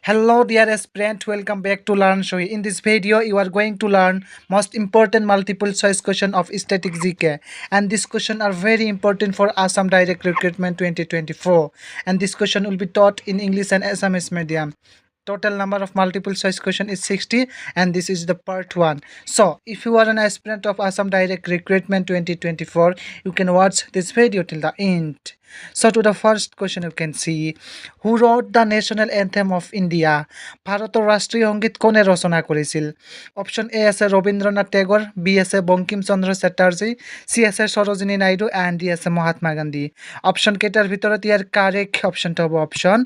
Hello dear aspirant, welcome back to Learn Show. In this video, you are going to learn most important multiple choice question of static GK. And this question are very important for Assam Direct Recruitment 2024. And this question will be taught in English and Assamese medium. Total number of multiple choice question is 60 and this is the part 1. So if you are an aspirant of Assam Direct Recruitment 2024, you can watch this video till the end. So to the first question, you can see who wrote the national anthem of India? ভাৰতৰ ৰাষ্ট্ৰীয় সংগীত কোনে ৰচনা কৰিছিল? Option A আছে ৰবীন্দ্ৰনাথ টেগৰ, B আছে বংকিম চন্দ্ৰ Chatterjee, C আছে Sarojini Naidu and D আছে মহাত্মা গান্ধী। অপশ্যন কেইটাৰ ভিতৰত ইয়াৰ কাৰেক্ট অপশ্যনটো হ'ব অপশ্যন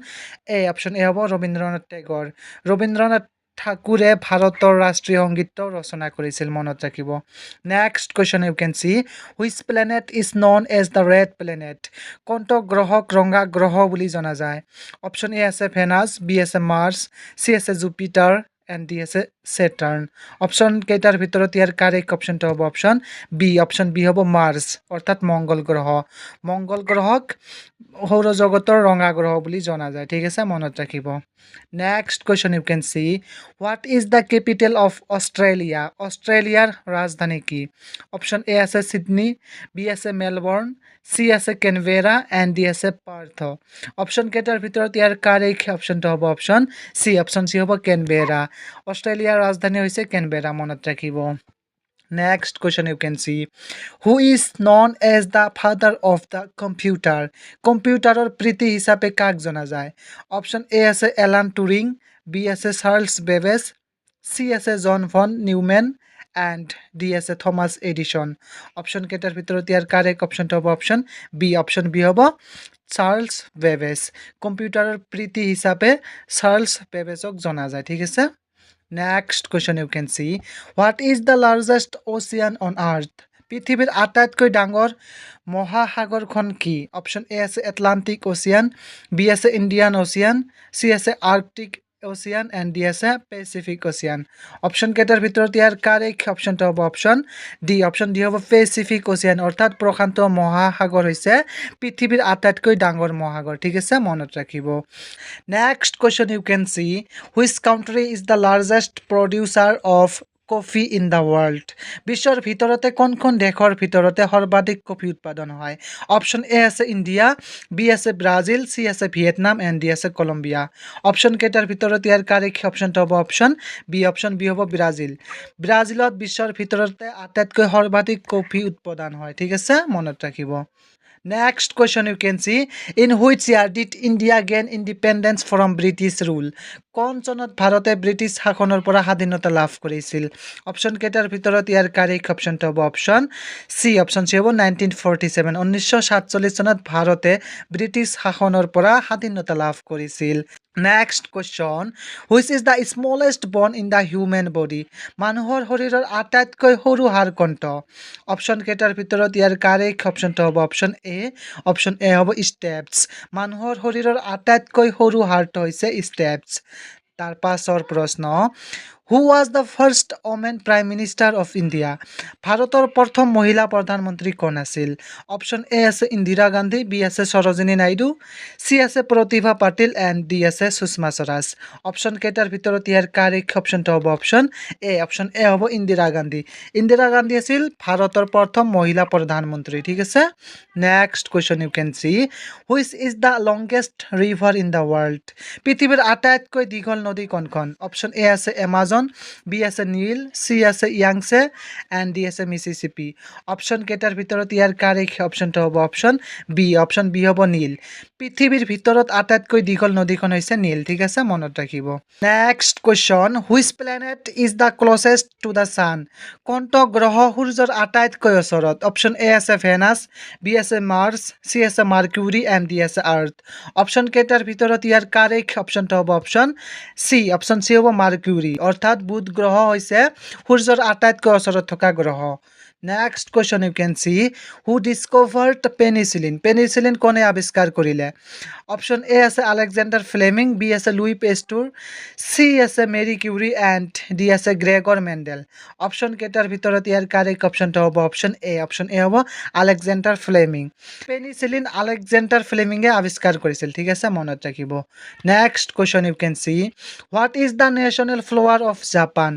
এ হ'ব ৰবীন্দ্ৰনাথ টেগৰ। ৰবীন্দ্ৰনাথ ঠাকুৰে ভাৰতৰ ৰাষ্ট্ৰীয় সংগীত ৰচনা কৰিছিল, মনত ৰাখিব। Next question you can see which planet is known as the red planet? কোনটো গ্ৰহক ৰঙা গ্ৰহ বুলি জনা যায়? অপশ্যন এ আছে ভেনাছ, বি আছে মাৰ্চ, চি আছে জুপিটাৰ এণ্ড ডি আছে চেটাৰ্ণ। অপশ্যন কেইটাৰ ভিতৰত ইয়াৰ কাৰেক্ট অপশ্যনটো হ'ব অপশ্যন বি হ'ব মাৰ্চ অৰ্থাৎ মংগল গ্ৰহ। মংগল গ্ৰহক সৌৰজগতৰ ৰঙা গ্ৰহ বুলি জনা যায়, ঠিক আছে, মনত ৰাখিব। Next question you can see what is the capital of Australia? অষ্ট্ৰেলিয়াৰ ৰাজধানী কি? অপশ্যন এ আছে ছিডনী, বি আছে মেলবৰ্ণ, চি আছে কেনবেৰা এণ্ড ডি আছে পাৰ্থ। অপশ্যন কেইটাৰ ভিতৰত ইয়াৰ কাৰেক্ট অপশ্যনটো হ'ব অপশ্যন চি হ'ব কেনবেৰা। অষ্ট্ৰেলিয়াৰ ৰাজধানী হৈছে কেনবেৰা, মনত ৰাখিব। Next question you can see who is known as the father of the computer? কম্পিউটাৰৰ প্ৰীতি হিচাপে কাক জনা যায়? অপশ্যন এ আছে এলান টুৰিং, বি আছে চাৰ্লছ বেবেজ, চি আছে John von Neumann and D আছে থমাছ এডিছন। অপশ্যন কেইটাৰ ভিতৰত ইয়াৰ কাৰেক্ট অপশ্যনটো হ'ব অপশ্যন বি হ'ব চাৰ্লছ বেবেজ। কম্পিউটাৰৰ প্ৰীতি হিচাপে চাৰ্লছ বেবেজক জনা যায়, ঠিক আছে। Next question you can see what is the largest ocean on Earth? পৃথিৱীৰ আটাইতকৈ ডাঙৰ মহাসাগৰখন কি? অপশ্যন এ আছে এটলাণ্টিক অ'চিয়ান, বি আছে ইণ্ডিয়ান অ'চিয়ান, চি আছে আৰ্কটিক অ'চিয়ান এণ্ড ডি আছে পেচিফিক অ'চিয়ান। অপশ্যন কেইটাৰ ভিতৰত ইয়াৰ কাৰেক্ট অপশ্যনটো হ'ব অপশ্যন ডি হ'ব পেচিফিক অ'চিয়ান অৰ্থাৎ প্ৰশান্ত মহাসাগৰ হৈছে পৃথিৱীৰ আটাইতকৈ ডাঙৰ মহাসাগৰ, ঠিক আছে, মনত ৰাখিব। Next question you can see which country is the largest producer of coffee in the world? বিশ্বৰ ভিতৰতে কোনখন দেশৰ ভিতৰতে সৰ্বাধিক কফি উৎপাদন হয়? অপশ্যন এ আছে ইণ্ডিয়া, বি আছে ব্ৰাজিল, চি আছে ভিয়েটনাম এণ্ড ডি আছে কলম্বিয়া। অপশ্যন কেইটাৰ ভিতৰত ইয়াৰ কাৰেক্ট অপশ্যনটো হ'ব অপশ্যন বি হ'ব ব্ৰাজিল। ব্ৰাজিলত বিশ্বৰ ভিতৰতে আটাইতকৈ সৰ্বাধিক কফি উৎপাদন হয়, ঠিক আছে, মনত ৰাখিব। Next question you can see in which year did India gain independence from British rule? কোন চনত ভাৰতে ব্ৰিটিছ শাসনৰ পৰা স্বাধীনতা লাভ কৰিছিল? অপশ্যন কেইটাৰ ভিতৰত ইয়াৰ কাৰেক্ট অপশ্যনটো হ'ব অপশ্যন চি হ'ব 1947। 1947 চনত ভাৰতে ব্ৰিটিছ শাসনৰ পৰা স্বাধীনতা লাভ কৰিছিল। Next question which is the smallest বন ইন দ্য হিউমেন বডি? মানুহৰ শৰীৰৰ আটাইতকৈ সৰু হাড় কোনটো? অপশ্যন কেইটাৰ ভিতৰত ইয়াৰ কাৰেক্ট অপশ্যনটো হ'ব অপশ্যন এ হ'ব ষ্টেপছ। মানুহৰ শৰীৰৰ আটাইতকৈ সৰু হাড়টো হৈছে ষ্টেপছ। তাৰ পাছৰ প্ৰশ্ন who was the first women prime minister of India? ভাৰতৰ প্ৰথম মহিলা প্ৰধানমন্ত্ৰী কোন আছিল? অপশ্যন এ আছে ইন্দিৰা গান্ধী, বি আছে সৰোজিনী নাইডু, চি আছে প্ৰতিভা পাটিল এণ্ড ডি আছে সুষমা স্বৰাজ। অপশ্যন কেইটাৰ ভিতৰত ইয়াৰ কাৰেক্ট অপশ্যনটো হ'ব অপশ্যন এ হ'ব ইন্দিৰা গান্ধী। ইন্দিৰা গান্ধী আছিল ভাৰতৰ প্ৰথম মহিলা প্ৰধানমন্ত্ৰী, ঠিক আছে। Next question you can see which is the longest river in the world? পৃথিৱীৰ আটাইতকৈ দীঘল নদী কোনখন? অপশ্যন এ আছে এমাজন, বি আছে নীল, চি আছে ইয়াংছে এণ্ড ডি আছে মিছিছিপি। অপশ্যন কেইটাৰ ভিতৰত ইয়াৰ কাৰেক্ট অপশ্যনটো হ'ব অপশ্যন বি হ'ব নীল। পৃথিৱীৰ ভিতৰত আটাইতকৈ দীঘল নদীখন হৈছে নীল, ঠিক আছে, মনত ৰাখিব। Next question which planet is the closest to the sun? কোনটো গ্ৰহ সূৰ্যৰ আটাইতকৈ ওচৰত? অপশ্যন এ আছে ভেনাছ, বি আছে মাৰ্চ, চি আছে মাৰ্কিউৰী এণ্ড ডি আছে আৰ্থ। অপশ্যন কেইটাৰ ভিতৰত ইয়াৰ কাৰেক্ট অপশ্যনটো হ'ব অপশ্যন চি হ'ব মাৰ্কিউৰী অৰ্থাৎ বুধ গ্ৰহ হৈছে সূৰ্যৰ আটাইতকৈ ওচৰত থকা গ্ৰহ। Next question you can see who discovered penicillin penicillin কোনে আবিষ্কার করিলে অপশন এ আছে আলেকজান্ডার ফ্লেমিং বি আছে লুই পেস্তুৰ সি আছে মেৰি কিউৰি এণ্ড ডি আছে গ্ৰেগৰ মেন্ডেল অপশন কেইটাৰ ভিতৰত ইয়াৰ কাৰেক্ট অপশনটা হ'ব অপশন এ হ'ব আলেকজান্ডাৰ ফ্লেমিং পেনিসিলিন আলেকজান্ডাৰ ফ্লেমিঙে আবিষ্কাৰ কৰিছিল ঠিক আছে মনত ৰাখিব next question you can see what is the national flower of Japan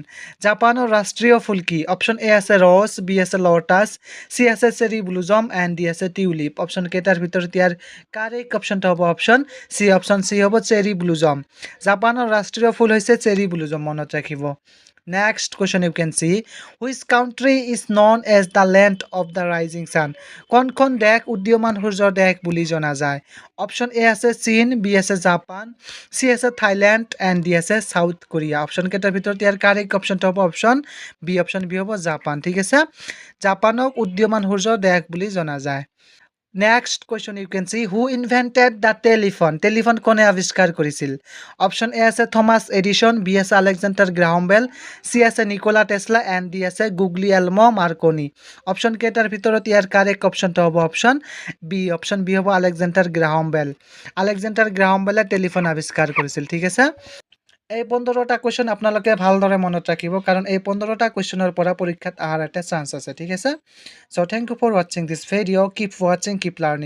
জাপানৰ ৰাষ্ট্ৰীয় ফুল কি অপশন এ আছে ৰ'জ বি আছে লটাছ সি আছে চেৰি ব্লুজম এণ্ড ডি আছে টিউলিপ অপশন কেইটাৰ ভিতৰত ইয়াৰ কাৰেক্ট অপশনটা হ'ব অপশন সি হ'ব চেৰি ব্লুজম জাপানৰ ৰাষ্ট্ৰীয় ফুল হৈছে চেৰি ব্লুজম মনত ৰাখিব next question you can see which country is known as the land of the rising sun কোনখন দেশ উদীয়মান সূৰ্যৰ দেশ বুলি জনা যায় অপশন এ আছে চীন বি আছে জাপান সি আছে থাইল্যান্ড এণ্ড ডি আছে সাউথ কোরিয়া অপশন কেইটাৰ ভিতৰত ইয়াৰ কাৰেক্ট অপশনটা হ'ব অপশন বি হ'ব জাপান ঠিক আছে জাপানক উদীয়মান সূৰ্যৰ দেশ বুলি জনা যায় next question you can see who invented the telephone কোনে আবিষ্কাৰ কৰিছিল অপশন এ আছে থমাস এডিসন বি আছে আলেকজান্ডাৰ গ্ৰাহাম বেল সি আছে নিকোলা টেসলা এণ্ড ডি আছে গুগলিয়েলমো মাৰ্কনি অপশন কেইটাৰ ভিতৰত ইয়াৰ কাৰেক্ট অপশনটা হ'ব অপশন বি হ'ব আলেকজান্ডাৰ গ্ৰাহাম বেলে টেলিফোন আবিষ্কাৰ কৰিছিল ঠিক আছে এই 15টা কোয়েশ্চন আপোনালোকে ভালদৰে মনত ৰাখিব কাৰণ এই 15টা কোয়েশ্চনৰ পৰা পৰীক্ষাত অহাৰ এটা চান্স আছে ঠিক আছে so thank you for watching this video keep watching keep learning